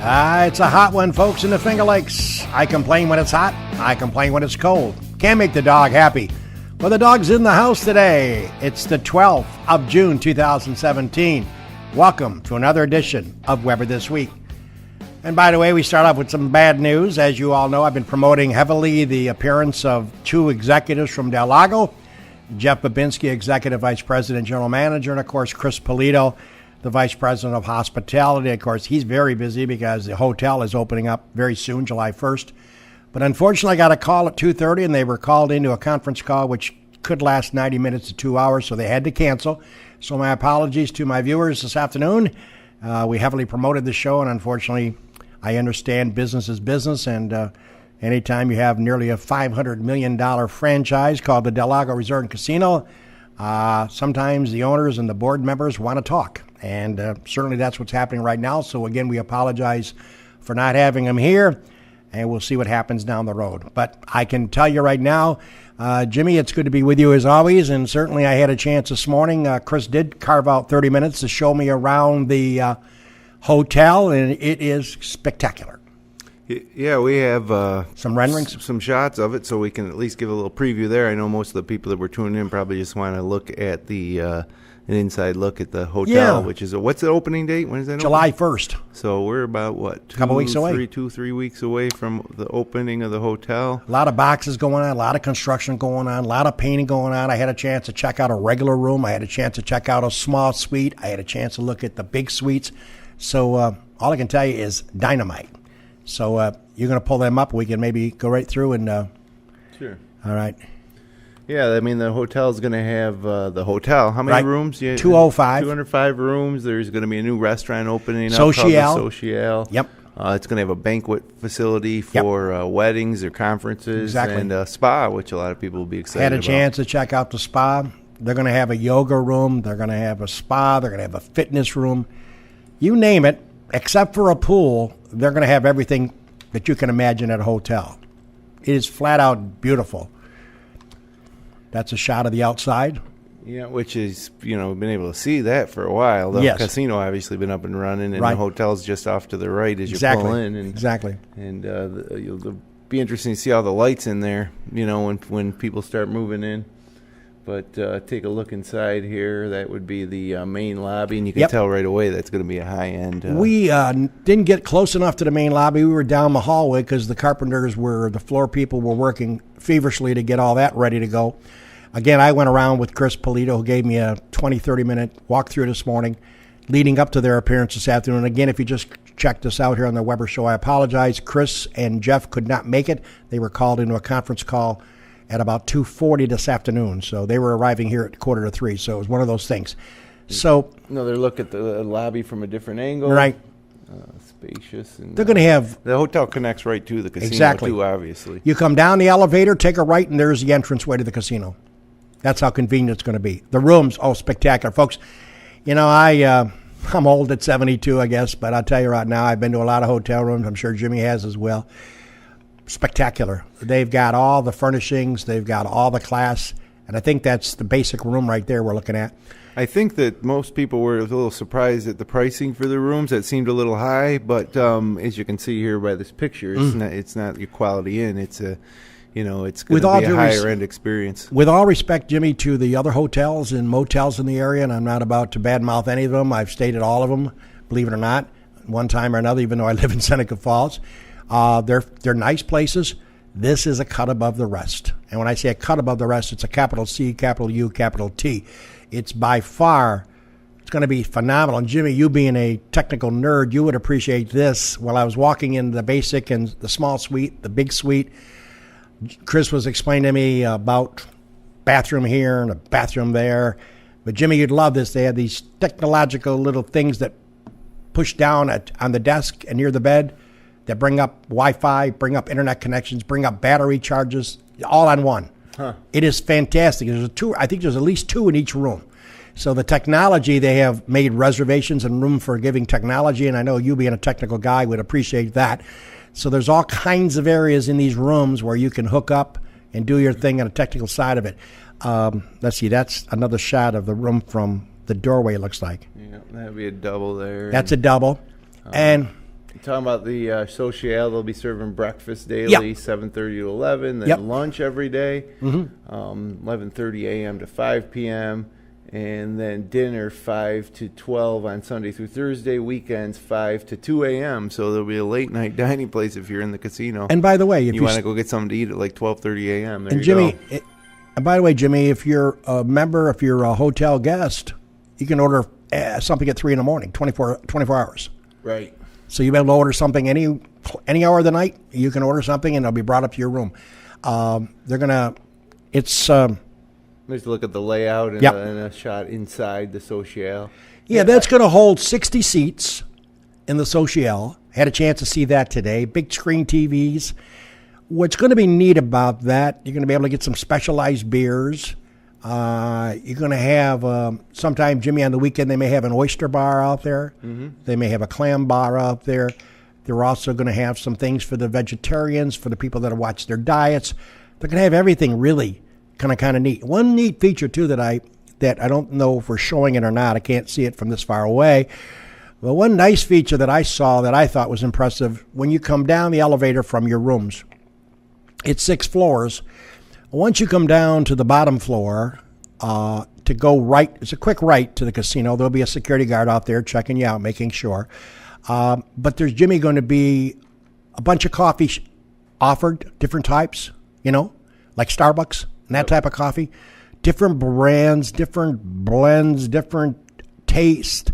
It's a hot one, folks, in the Finger Lakes. I complain when it's hot. I complain when it's cold. Can't make the dog happy. Well, the dog's in the house today. It's the 12th of June, 2017. Welcome to another edition of Weber This Week. And by the way, we start off with some bad news. As you all know, I've been promoting heavily the appearance of two executives from Del Lago. Jeff Babinski, Executive Vice President, General Manager, and of course, Chris Polito, the Vice President of Hospitality. Of course, he's very busy because the hotel is opening up very soon, July 1st. But unfortunately, I got a call at 2:30, and they were called into a conference call, which could last 90 minutes to 2 hours, so they had to cancel. So my apologies to my viewers this afternoon. We heavily promoted the show, and unfortunately, I understand business is business, and anytime you have nearly a $500 million franchise called the Del Lago Resort and Casino, sometimes the owners and the board members want to talk. And certainly that's what's happening right now. So again, we apologize for not having them here, and we'll see what happens down the road. But I can tell you right now, Jimmy, it's good to be with you as always. And certainly I had a chance this morning. Chris did carve out 30 minutes to show me around the hotel, and it is spectacular. Yeah, we have some renderings, some shots of it, so we can at least give a little preview there. I know most of the people that were tuning in probably just want to look at the an inside look at the hotel, which is what's the opening date? When is that? July 1st. So we're about what? A couple weeks away. 3 weeks away from the opening of the hotel. A lot of boxes going on, a lot of construction going on, a lot of painting going on. I had a chance to check out a regular room. I had a chance to check out a small suite. I had a chance to look at the big suites. So all I can tell you is dynamite. So you're going to pull them up. We can maybe go right through and. Sure. All right. Yeah, I mean, the hotel's going to have the hotel. How many rooms? Yeah, 205. 205 rooms. There's going to be a new restaurant opening up Social. called the Social. Yep. It's going to have a banquet facility for weddings or conferences. Exactly. And a spa, which a lot of people will be excited about. Had a chance to check out the spa. They're going to have a yoga room. They're going to have a spa. They're going to have a fitness room. You name it, except for a pool, they're going to have everything that you can imagine at a hotel. It is flat out beautiful. That's a shot of the outside. Yeah, which is, we've been able to see that for a while. The casino obviously been up and running, and the hotel's just off to the right as you pull in. And, exactly. And it'll be interesting to see all the lights in there, when people start moving in. But take a look inside here. That would be the main lobby, and you can tell right away that's going to be a high-end. We didn't get close enough to the main lobby. We were down the hallway because the carpenters the floor people were working feverishly to get all that ready to go. Again, I went around with Chris Polito, who gave me a 20, 30-minute walkthrough this morning leading up to their appearance this afternoon. Again, if you just checked us out here on the Weber Show, I apologize. Chris and Jeff could not make it. They were called into a conference call at about 2:40 this afternoon. So they were arriving here at 2:45. So it was one of those things. So another look at the lobby from a different angle. Right. Spacious. And, they're going to have... The hotel connects right to the casino, too, obviously. You come down the elevator, take a right, and there's the entranceway to the casino. That's how convenient it's going to be. The rooms, spectacular. Folks, I'm old at 72, I guess, but I'll tell you right now, I've been to a lot of hotel rooms. I'm sure Jimmy has as well. Spectacular. They've got all the furnishings. They've got all the class. And I think that's the basic room right there we're looking at. I think that most people were a little surprised at the pricing for the rooms. That seemed a little high, but as you can see here by this picture, it's not your Quality Inn. It's a... it's going to be a higher-end experience. With all respect, Jimmy, to the other hotels and motels in the area, and I'm not about to badmouth any of them. I've stayed at all of them, believe it or not, one time or another, even though I live in Seneca Falls. They're nice places. This is a cut above the rest. And when I say a cut above the rest, it's a capital C, capital U, capital T. It's by far, it's going to be phenomenal. And Jimmy, you being a technical nerd, you would appreciate this. While I was walking in the basic and the small suite, the big suite, Chris was explaining to me about bathroom here and a bathroom there. But, Jimmy, you'd love this. They have these technological little things that push down on the desk and near the bed that bring up Wi-Fi, bring up internet connections, bring up battery charges, all on one. Huh. It is fantastic. I think there's at least two in each room. So the technology, they have made reservations and room for giving technology, and I know you being a technical guy would appreciate that. So there's all kinds of areas in these rooms where you can hook up and do your thing on the technical side of it. Let's see, that's another shot of the room from the doorway, it looks like. Yeah, that would be a double there. That's a double. And Talking about the social, they'll be serving breakfast daily, 7:30 to 11, then lunch every day, 11:30 a.m. to 5 p.m., and then dinner 5 to 12 on Sunday through Thursday, weekends 5 to 2 a.m. So there'll be a late night dining place if you're in the casino. And by the way, if you want to go get something to eat at like 12:30 a.m., there and you Jimmy, go. And by the way, Jimmy, if you're a member, if you're a hotel guest, you can order something at 3 in the morning, 24 hours. Right. So you'll be able to order something any hour of the night. You can order something, and it'll be brought up to your room. Let's look at the layout and a shot inside the social. Yeah, that's going to hold 60 seats in the social. Had a chance to see that today. Big screen TVs. What's going to be neat about that, you're going to be able to get some specialized beers. You're going to have, sometime, Jimmy, on the weekend, they may have an oyster bar out there. Mm-hmm. They may have a clam bar out there. They're also going to have some things for the vegetarians, for the people that watch their diets. They're going to have everything really kind of neat. One neat feature, too, that I don't know if we're showing it or not. I can't see it from this far away. But one nice feature that I saw that I thought was impressive, when you come down the elevator from your rooms, it's 6 floors. Once you come down to the bottom floor, to go right, it's a quick right to the casino. There'll be a security guard out there checking you out, making sure. But there's, Jimmy, going to be a bunch of coffee offered, different types, like Starbucks and that type of coffee. Different brands, different blends, different taste.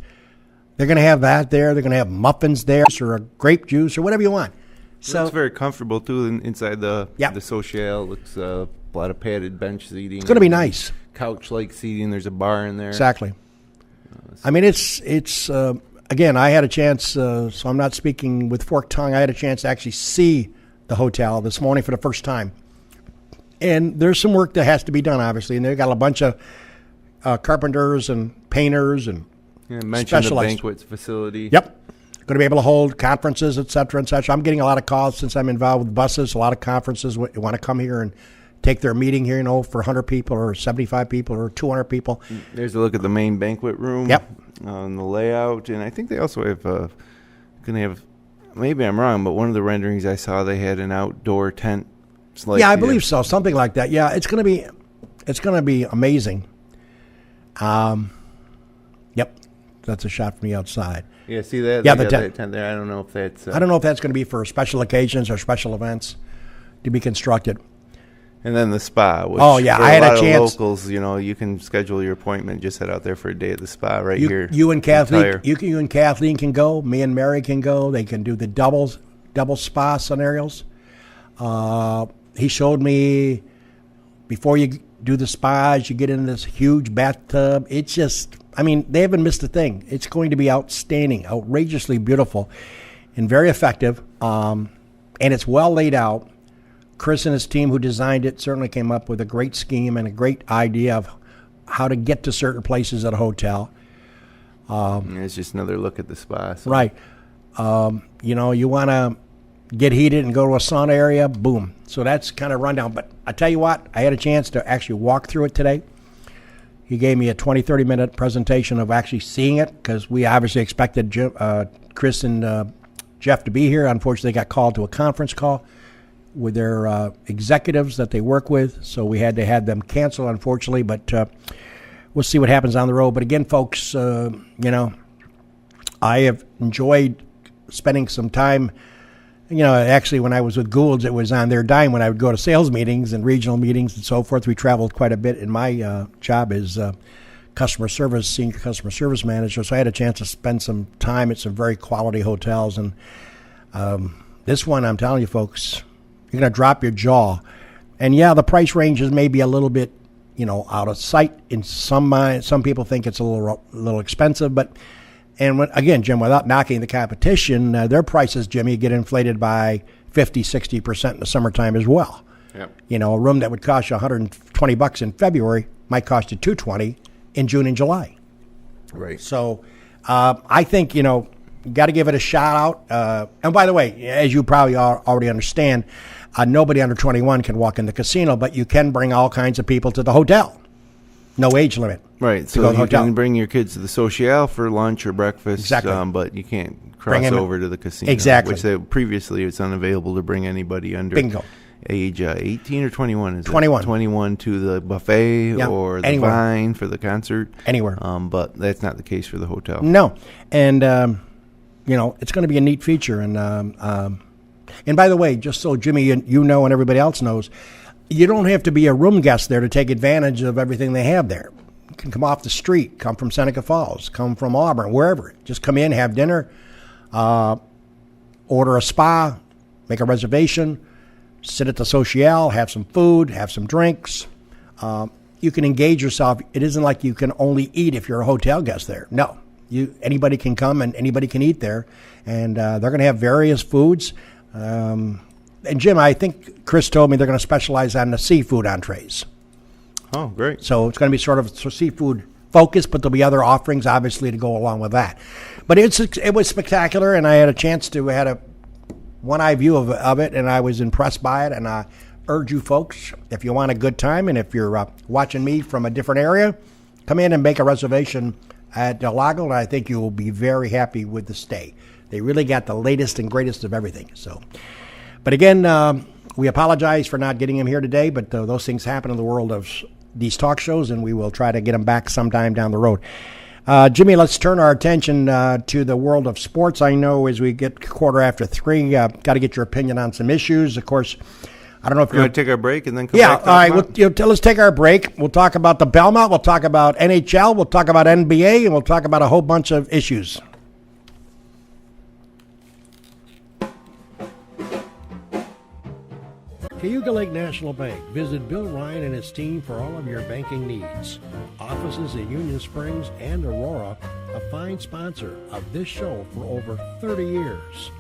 They're going to have that there. They're going to have muffins there, or a grape juice, or whatever you want. So it's very comfortable, too, inside the social. Looks a lot of padded bench seating. It's going to be nice. Couch-like seating. There's a bar in there. Exactly. I mean, it's again, I had a chance, so I'm not speaking with forked tongue. I had a chance to actually see the hotel this morning for the first time. And there's some work that has to be done, obviously. And they've got a bunch of carpenters and painters and mentioned the banquets facility. Yep. Going to be able to hold conferences, et cetera, et cetera. I'm getting a lot of calls since I'm involved with buses. A lot of conferences want to come here and take their meeting here, for 100 people or 75 people or 200 people. There's a look at the main banquet room. Yep. On the layout. And I think they also have, going to have, maybe I'm wrong, but one of the renderings I saw, they had an outdoor tent. Yeah, I believe so. Something like that. Yeah, it's going to be amazing. Yep. That's a shot from the outside. Yeah, see that? Yeah, the tent there. I don't know if that's... I don't know if that's going to be for special occasions or special events to be constructed. And then the spa. Which I had a chance. Locals, you can schedule your appointment. Just head out there for a day at the spa here. You and Kathleen, you and Kathleen can go. Me and Mary can go. They can do the double spa scenarios. He showed me before you do the spas, you get in this huge bathtub. It's just, they haven't missed a thing. It's going to be outstanding, outrageously beautiful, and very effective. And it's well laid out. Chris and his team who designed it certainly came up with a great scheme and a great idea of how to get to certain places at a hotel. It's just another look at the spa. So. Right. You want to get heated and go to a sauna area, boom. So that's kind of rundown. But I tell you what, I had a chance to actually walk through it today. He gave me a 20, 30-minute presentation of actually seeing it because we obviously expected Chris and Jeff to be here. Unfortunately, they got called to a conference call with their executives that they work with, so we had to have them cancel, unfortunately, but we'll see what happens on the road. But again, folks, I have enjoyed spending some time. Actually, when I was with Gould's, it was on their dime when I would go to sales meetings and regional meetings and so forth. We traveled quite a bit, and my job is customer service, senior customer service manager, so I had a chance to spend some time at some very quality hotels. And this one, I'm telling you, folks, you're going to drop your jaw. And, the price ranges may be a little bit, out of sight in some minds. Some people think it's a little expensive, but... And again, Jim, without knocking the competition, their prices, Jimmy, get inflated by 50, 60% in the summertime as well. Yep. A room that would cost you $120 in February might cost you $220 in June and July. Right. So I think, you got to give it a shout out. And by the way, as you probably already understand, nobody under 21 can walk in the casino, but you can bring all kinds of people to the hotel. No age limit. Right. So you can bring your kids to the Sociale for lunch or breakfast. Exactly. But you can't cross over to the casino. Exactly. Which previously it's unavailable to bring anybody under age 18 or 21. Is 21. 21 to the buffet or the Vine for the concert. Anywhere. But that's not the case for the hotel. No. And, it's going to be a neat feature. And by the way, just so Jimmy, you know, and everybody else knows, you don't have to be a room guest there to take advantage of everything they have there. You can come off the street, come from Seneca Falls, come from Auburn, wherever. Just come in, have dinner, order a spa, make a reservation, sit at the Sociale, have some food, have some drinks. You can engage yourself. It isn't like you can only eat if you're a hotel guest there. No. Anybody can come and anybody can eat there. And they're going to have various foods. And Jim, I think Chris told me they're going to specialize on the seafood entrees. Oh, great. So it's going to be sort of seafood focused, but there'll be other offerings, obviously, to go along with that. But it was spectacular, and I had a chance to had a one-eye view of it, and I was impressed by it. And I urge you folks, if you want a good time, and if you're watching me from a different area, come in and make a reservation at Del Lago, and I think you will be very happy with the stay. They really got the latest and greatest of everything. So, but again, we apologize for not getting him here today, but those things happen in the world of these talk shows, and we will try to get him back sometime down the road. Jimmy, let's turn our attention to the world of sports. I know as we get 3:15, got to get your opinion on some issues. Of course, I don't know if you're going to take our break and then come back. Yeah, all right. Let's take our break. We'll talk about the Belmont. We'll talk about NHL. We'll talk about NBA, and we'll talk about a whole bunch of issues. Cayuga Lake National Bank. Visit Bill Ryan and his team for all of your banking needs. Offices in Union Springs and Aurora, a fine sponsor of this show for over 30 years.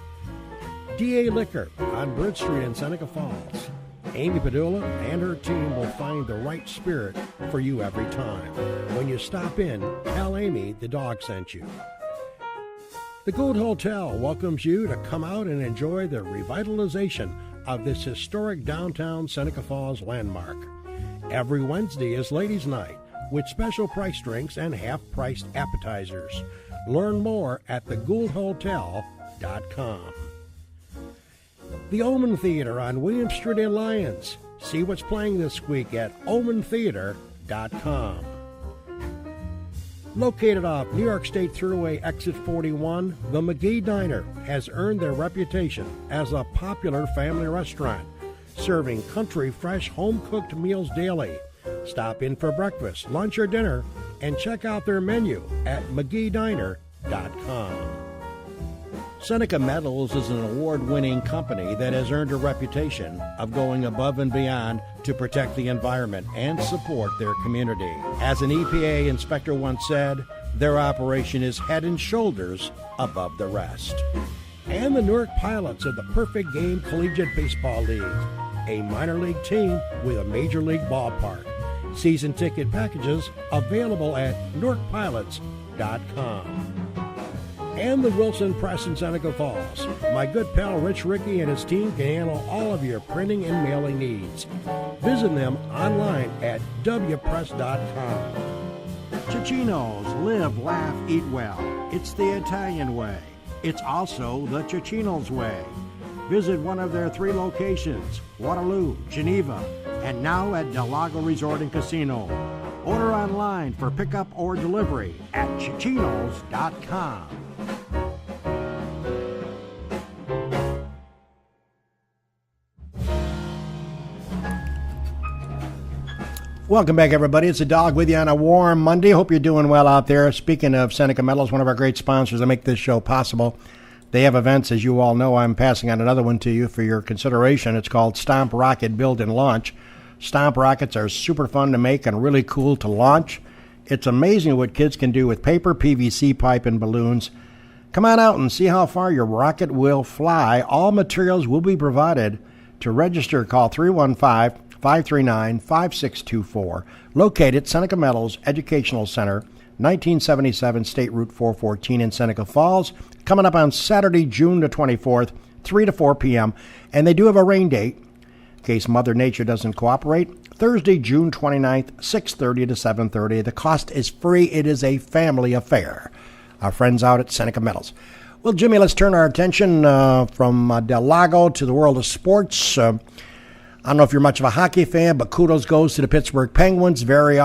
DA Liquor on Bridge Street in Seneca Falls. Amy Padula and her team will find the right spirit for you every time. When you stop in, tell Amy the dog sent you. The Gould Hotel welcomes you to come out and enjoy the revitalization of this historic downtown Seneca Falls landmark. Every Wednesday is Ladies' Night with special price drinks and half-priced appetizers. Learn more at thegouldhotel.com. The Omen Theater on William Street in Lyons. See what's playing this week at omentheater.com. Located off New York State Thruway Exit 41, the Maggie Diner has earned their reputation as a popular family restaurant, serving country fresh home-cooked meals daily. Stop in for breakfast, lunch, or dinner, and check out their menu at McGeeDiner.com. Seneca Metals is an award-winning company that has earned a reputation of going above and beyond to protect the environment and support their community. As an EPA inspector once said, their operation is head and shoulders above the rest. And the Newark Pilots of the Perfect Game Collegiate Baseball League, a minor league team with a major league ballpark. Season ticket packages available at NewarkPilots.com. And the Wilson Press in Seneca Falls. My good pal Rich Rickey and his team can handle all of your printing and mailing needs. Visit them online at wpress.com. Cicino's Live, Laugh, Eat Well. It's the Italian way. It's also the Cicino's way. Visit one of their 3 locations, Waterloo, Geneva, and now at Del Lago Resort and Casino. Order online for pickup or delivery at Cicinos.com. Welcome back, everybody. It's a dog with you on a warm Monday. Hope you're doing well out there. Speaking of Seneca Metals, one of our great sponsors that make this show possible. They have events, as you all know. I'm passing on another one to you for your consideration. It's called Stomp Rocket Build and Launch. Stomp rockets are super fun to make and really cool to launch. It's amazing what kids can do with paper, PVC pipe, and balloons. Come on out and see how far your rocket will fly. All materials will be provided. To register, call 315-539-5624. Located Seneca Metals Educational Center, 1977 State Route 414 in Seneca Falls. Coming up on Saturday, June the 24th, 3 to 4 p.m. And they do have a rain date. in case Mother Nature doesn't cooperate. Thursday, June 29th, 6:30 to 7:30. The cost is free. It is a family affair. Our friends out at Seneca Metals. Well, Jimmy, let's turn our attention from Del Lago to the world of sports. I don't know if you're much of a hockey fan, but kudos goes to the Pittsburgh Penguins. Very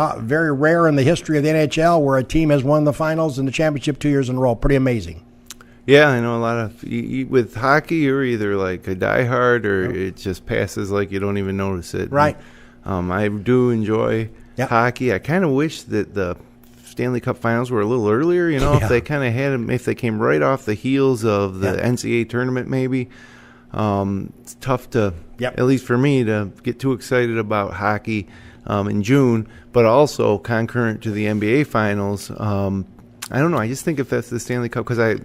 rare in the history of the NHL where a team has won the finals and the championship 2 years in a row. Pretty amazing. Yeah, I know a lot of with hockey. You're either like a diehard, or it just passes like you don't even notice it. Right. And, I do enjoy hockey. I kind of wish that the Stanley Cup Finals were a little earlier. If they kind of had them, if they came right off the heels of the NCAA tournament, maybe. It's tough to, at least for me, to get too excited about hockey in June, but also concurrent to the NBA Finals. I don't know. I just think if that's the Stanley Cup, because I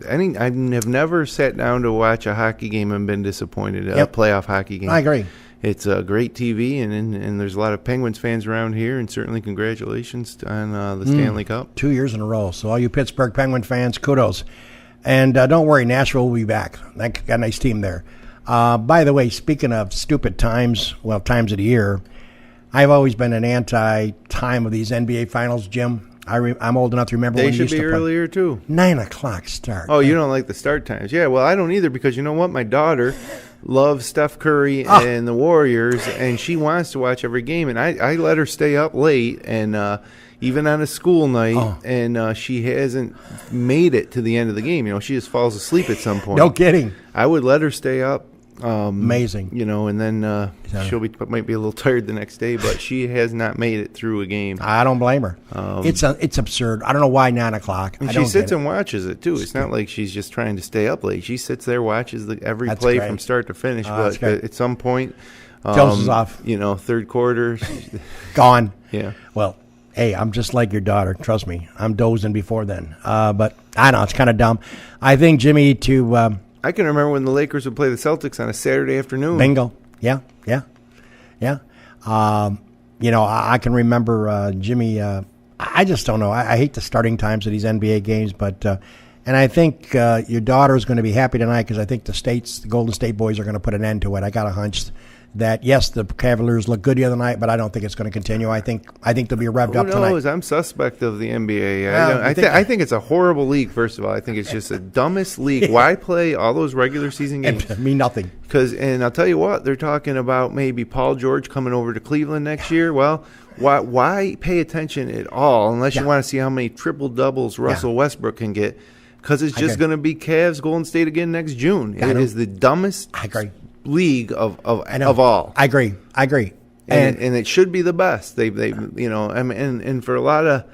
have never sat down to watch a hockey game and been disappointed. A playoff hockey game. I agree. It's a great TV, and there's a lot of Penguins fans around here, and certainly congratulations on the Stanley Cup. 2 years in a row. So all you Pittsburgh Penguin fans, kudos. And don't worry, Nashville will be back. They got a nice team there. By the way, speaking of stupid times, times of the year, I've always been an anti-time of these NBA Finals, Jim. I'm old enough to remember when they should be earlier, too. 9 o'clock start. Oh, you don't like the start times. Yeah, well, I don't either, because you know what? My daughter loves Steph Curry and the Warriors, and she wants to watch every game, and I let her stay up late, and even on a school night, and she hasn't made it to the end of the game. She just falls asleep at some point. No kidding. I would let her stay up. Amazing. And then might be a little tired the next day, but she has not made it through a game. I don't blame her. It's absurd. I don't know why 9 o'clock. And she sits and watches it too. It's not like she's just trying to stay up late. She sits there, watches every play from start to finish. But at some point, doses off. Third quarter, gone. Yeah. Well, hey, I'm just like your daughter. Trust me, I'm dozing before then. But I know it's kind of dumb. I think Jimmy I can remember when the Lakers would play the Celtics on a Saturday afternoon. Bingo. Yeah. I can remember Jimmy. I just don't know. I hate the starting times of these NBA games, but and I think your daughter is going to be happy tonight because I think the Golden State boys are going to put an end to it. I got a hunch that yes, the Cavaliers looked good the other night, but I don't think it's going to continue. I think they'll be revved up tonight. Who knows? I'm suspect of the NBA. I think it's a horrible league. First of all, I think it's just the dumbest league. Why play all those regular season games? It mean nothing. And I'll tell you what, they're talking about maybe Paul George coming over to Cleveland next year. Well, why pay attention at all unless you want to see how many triple doubles Russell Westbrook can get? Because it's just going to be Cavs Golden State again next June. It is the dumbest. I agree. League of all. I agree. And it should be the best. And for a lot of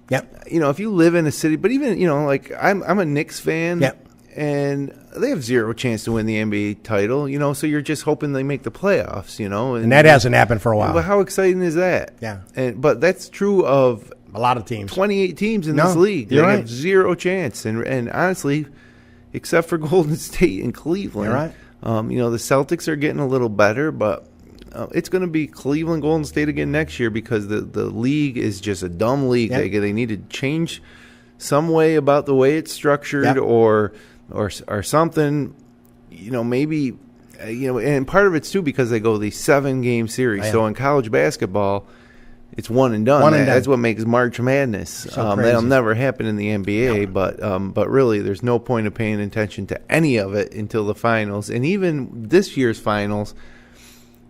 if you live in a city, but even like I'm a Knicks fan, and they have zero chance to win the NBA title, so you're just hoping they make the playoffs, and that hasn't happened for a while. But how exciting is that? Yeah. But that's true of a lot of teams. 28 teams in this league. They have zero chance. And honestly, except for Golden State and Cleveland. You're right. The Celtics are getting a little better, but it's going to be Cleveland Golden State again next year because the league is just a dumb league. Yep. They need to change some way about the way it's structured or something. Maybe and part of it's too because they go these 7-game series. So in college basketball, it's one and done. That's what makes March Madness. So that'll never happen in the NBA, but really there's no point of paying attention to any of it until the finals. And even this year's finals,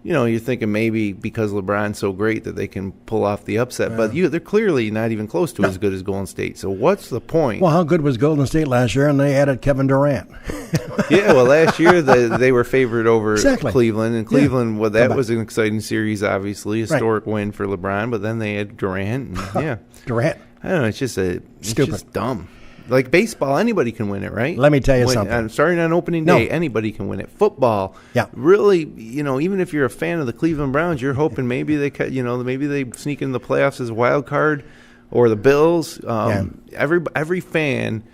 you're thinking maybe because LeBron's so great that they can pull off the upset. But they're clearly not even close to as good as Golden State. So what's the point? Well, how good was Golden State last year? And they added Kevin Durant. Last year they were favored over Cleveland. And Cleveland, that was an exciting series, obviously. Historic win for LeBron. But then they had Durant. And, Durant. I don't know. It's just stupid. It's just dumb. Like baseball, anybody can win it, right? Let me tell you something. Starting on opening day, anybody can win it. Football, really, even if you're a fan of the Cleveland Browns, you're hoping maybe they sneak in the playoffs as a wild card, or the Bills. Every fan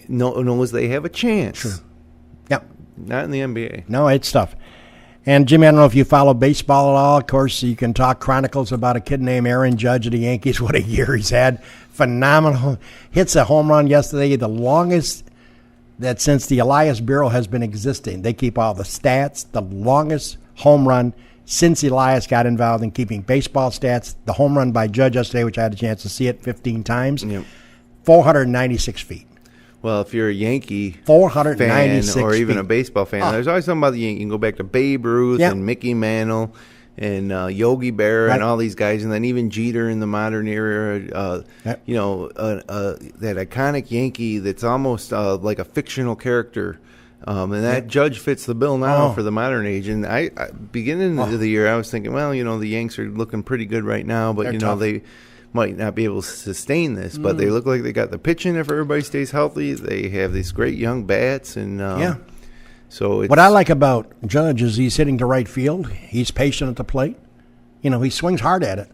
knows they have a chance. Sure. Yep. Not in the NBA. No, it's tough. And, Jimmy, I don't know if you follow baseball at all. Of course, you can talk chronicles about a kid named Aaron Judge of the Yankees. What a year he's had. Phenomenal. Hits a home run yesterday, the longest that since the Elias Bureau has been existing. They keep all the stats. The longest home run since Elias got involved in keeping baseball stats. The home run by Judge yesterday, which I had a chance to see it 15 times, 496 feet. Well, if you're a Yankee 496 fan or even feet. a baseball fan, there's always something about the Yankees. You can go back to Babe Ruth and Mickey Mantle and Yogi Berra and all these guys, and then even Jeter in the modern era. That iconic Yankee that's almost like a fictional character. And that Judge fits the bill now for the modern age. And I beginning of the year, I was thinking, well, the Yanks are looking pretty good right now, but, tough. They might not be able to sustain this. But they look like they got the pitching if everybody stays healthy. They have these great young bats. And so what I like about Judge is he's hitting to right field. He's patient at the plate. He swings hard at it.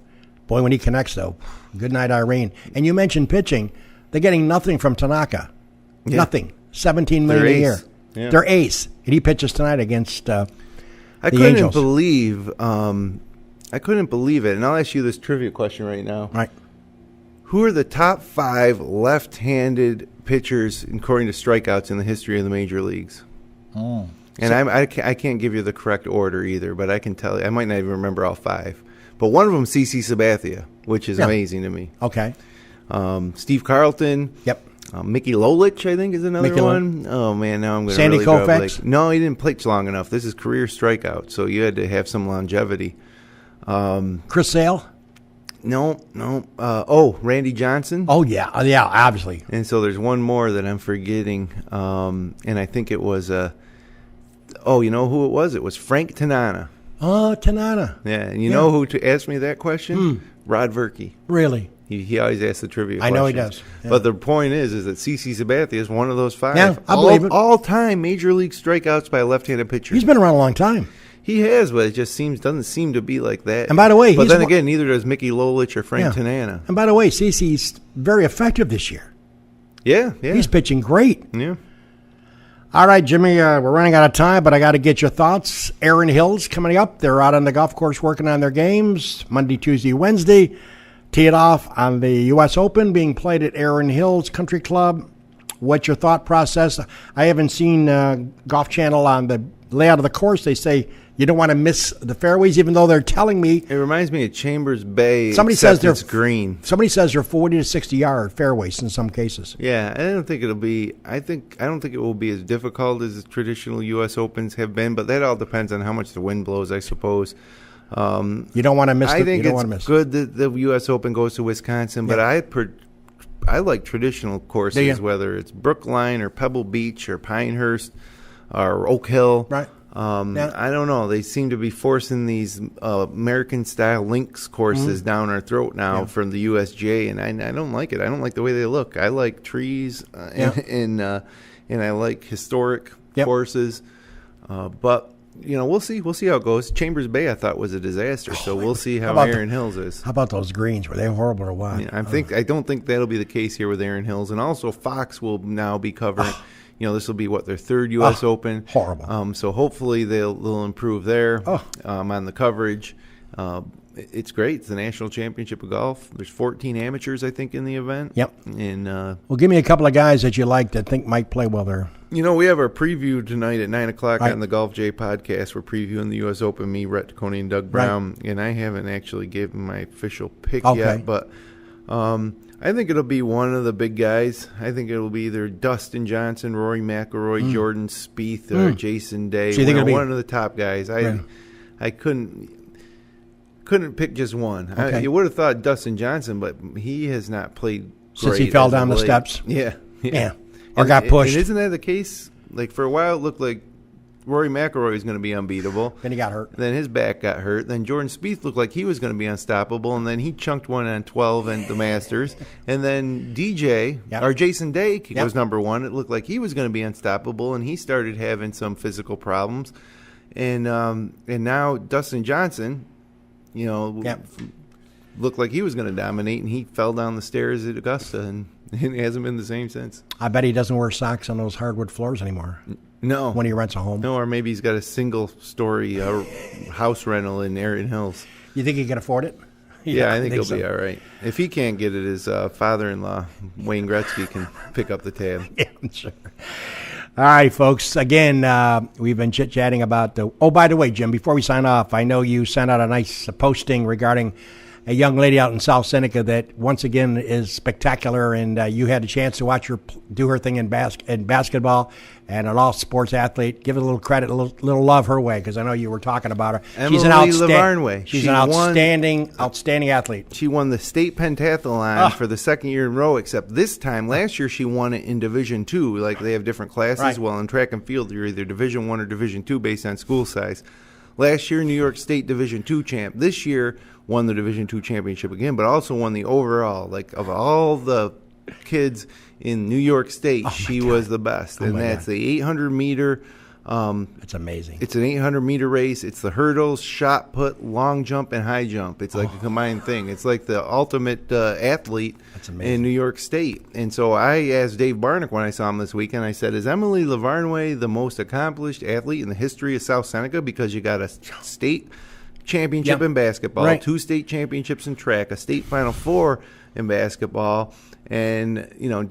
Boy, when he connects, though, good night, Irene. And you mentioned pitching. They're getting nothing from Tanaka. Yeah. Nothing. $17 million a year. Yeah. They're ace, and he pitches tonight against the Angels. I couldn't believe it, and I'll ask you this trivia question right now. Right. Who are the top 5 left-handed pitchers according to strikeouts in the history of the major leagues? And I can't give you the correct order either, but I can tell you. I might not even remember all 5. But one of them is CC Sabathia, which is amazing to me. Okay. Steve Carlton. Yep. Mickey Lolich, I think, is another one. Oh, man, now I'm going to Sandy really Koufax? No, he didn't pitch long enough. This is career strikeout, so you had to have some longevity. Chris Sale? No. Randy Johnson? Oh, yeah, obviously. And so there's one more that I'm forgetting, and I think it was, you know who it was? It was Frank Tanana. Oh, Tanana. Yeah, and you know who asked me that question? Rod Verke. Really? He always asks the trivia questions. I know he does. Yeah. But the point is that CC Sabathia is one of those 5. Yeah, I believe it. All-time major league strikeouts by a left-handed pitcher. He's been around a long time. He has, but it just doesn't seem to be like that. And by the way, but then again, neither does Mickey Lolich or Frank Tanana. And by the way, CC's very effective this year. Yeah. He's pitching great. Yeah. All right, Jimmy, we're running out of time, but I got to get your thoughts. Erin Hills coming up. They're out on the golf course working on their games Monday, Tuesday, Wednesday. Tee it off on the U.S. Open being played at Erin Hills Country Club. What's your thought process? I haven't seen Golf Channel on the layout of the course. They say you don't want to miss the fairways, even though they're telling me. It reminds me of Chambers Bay. Somebody says they're green. Somebody says they're 40 to 60-yard fairways in some cases. Yeah, I don't think it'll be. I don't think it will be as difficult as the traditional U.S. Opens have been, but that all depends on how much the wind blows, I suppose. You don't want to miss. I think it's good that the U.S. Open goes to Wisconsin, but I like traditional courses, whether it's Brookline or Pebble Beach or Pinehurst or Oak Hill. Right. I don't know. They seem to be forcing these American-style links courses down our throat now from the USGA, and I don't like it. I don't like the way they look. I like trees and I like historic courses, but. We'll see. We'll see how it goes. Chambers Bay, I thought, was a disaster, so we'll see how Erin Hills is. How about those greens? Were they horrible or what? Yeah, I don't think that'll be the case here with Erin Hills, and also Fox will now be covering. This will be their 3rd U.S. Open. Horrible. So hopefully they'll improve there on the coverage. It's great. It's the National Championship of Golf. There's 14 amateurs, I think, in the event. Yep. And well, give me a couple of guys that you like that think might play well there. We have our preview tonight at 9 o'clock on the Golf J podcast. We're previewing the U.S. Open, me, Rhett Coney, and Doug Brown. And I haven't actually given my official pick yet, but I think it'll be one of the big guys. I think it'll be either Dustin Johnson, Rory McIlroy, Jordan Spieth, or Jason Day. So you think one of the top guys. I couldn't pick just one. Okay. You would have thought Dustin Johnson, but he has not played great since he fell down the steps. Yeah. Or got pushed. And isn't that the case? Like for a while, it looked like Rory McIlroy was going to be unbeatable. Then he got hurt. Then his back got hurt. Then Jordan Spieth looked like he was going to be unstoppable, and then he chunked one on 12 and the Masters. And then or Jason Day was number one. It looked like he was going to be unstoppable, and he started having some physical problems. And now Dustin Johnson, looked like he was going to dominate, and he fell down the stairs at Augusta, and it hasn't been the same since. I bet he doesn't wear socks on those hardwood floors anymore. No. When he rents a home. No, or maybe he's got a single-story house rental in Erin Hills. You think he can afford it? Yeah, I think he'll be all right. If he can't get it, his father-in-law, Wayne Gretzky, can pick up the tab. Yeah, I'm sure. All right, folks. Again, we've been chit-chatting about the... Oh, by the way, Jim, before we sign off, I know you sent out a nice posting regarding a young lady out in South Seneca that, once again, is spectacular, and you had a chance to watch her do her thing in basketball, and an all-sports athlete. Give it a little credit, a little love her way, because I know you were talking about her. Emily Lavarnway. She's an outstanding athlete. She won the state pentathlon for the second year in a row, except this time, last year, she won it in Division II. Like, they have different classes. Right. Well, in track and field, you're either Division I or Division II based on school size. Last year, New York State Division II champ. This year, won the Division II championship again, but also won the overall. Like, of all the kids in New York State, she was the best. And that's the 800-meter. It's amazing. It's an 800-meter race. It's the hurdles, shot put, long jump, and high jump. It's like a combined thing. It's like the ultimate athlete in New York State. And so I asked Dave Barnick when I saw him this weekend, I said, is Emily Lavarnway the most accomplished athlete in the history of South Seneca? Because you got a state championship in basketball, 2 state championships in track, a state Final Four in basketball. And, you know,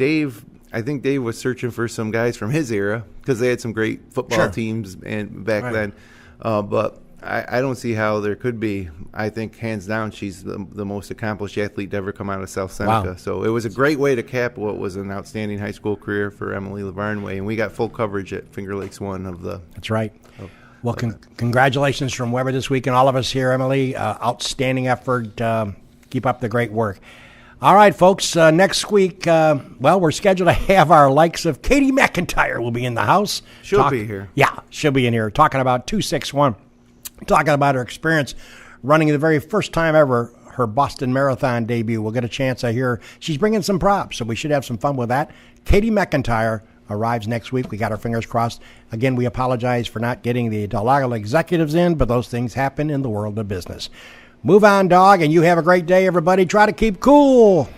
I think Dave was searching for some guys from his era because they had some great football teams back then. But I don't see how there could be. I think, hands down, she's the most accomplished athlete to ever come out of South Seneca. Wow. So it was a great way to cap what was an outstanding high school career for Emily Lavarnway. And we got full coverage at Finger Lakes 1 of the... That's right. Well, congratulations from Weber this week and all of us here, Emily. Outstanding effort. Keep up the great work. All right, folks, next week, we're scheduled to have our likes of Katie McIntyre will be in the house. She'll be here. Yeah, she'll be in here talking about 261, talking about her experience running the very first time ever, her Boston Marathon debut. We'll get a chance to hear. She's bringing some props, so we should have some fun with that. Katie McIntyre arrives next week. We got our fingers crossed. Again, we apologize for not getting the Lago executives in, but those things happen in the world of business. Move on, dog, and you have a great day, everybody. Try to keep cool.